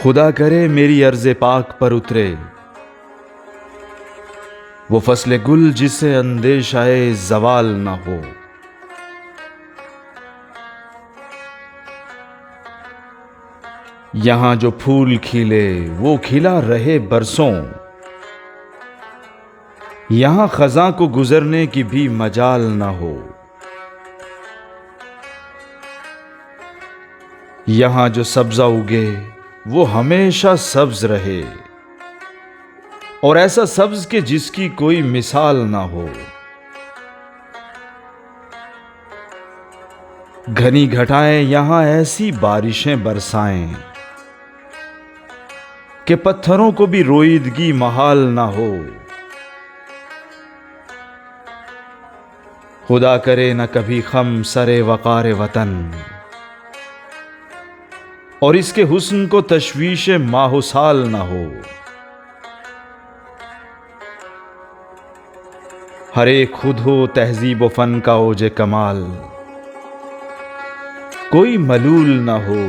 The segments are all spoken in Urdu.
خدا کرے میری عرض پاک پر اترے وہ فصل گل جسے اندیشہ زوال نہ ہو۔ یہاں جو پھول کھلے وہ کھلا رہے برسوں، یہاں خزاں کو گزرنے کی بھی مجال نہ ہو۔ یہاں جو سبزہ اگے وہ ہمیشہ سبز رہے، اور ایسا سبز کہ جس کی کوئی مثال نہ ہو۔ گھنی گھٹائیں یہاں ایسی بارشیں برسائیں کہ پتھروں کو بھی روئیدگی محال نہ ہو۔ خدا کرے نہ کبھی خم سرے وقار وطن، اور اس کے حسن کو تشویش ماہ و سال نہ ہو۔ ہر ایک خود ہو تہذیب و فن کا اوج کمال، کوئی ملول نہ ہو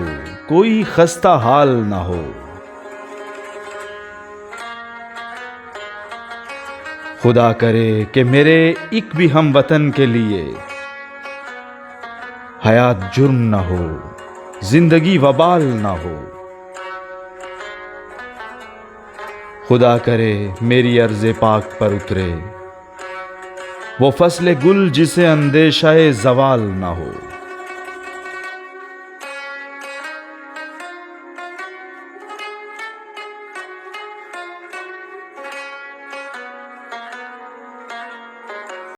کوئی خستہ حال نہ ہو۔ خدا کرے کہ میرے ایک بھی ہم وطن کے لیے حیات جرم نہ ہو، زندگی وبال نہ ہو۔ خدا کرے میری عرض پاک پر اترے وہ فصل گل جسے اندیشہ زوال نہ ہو۔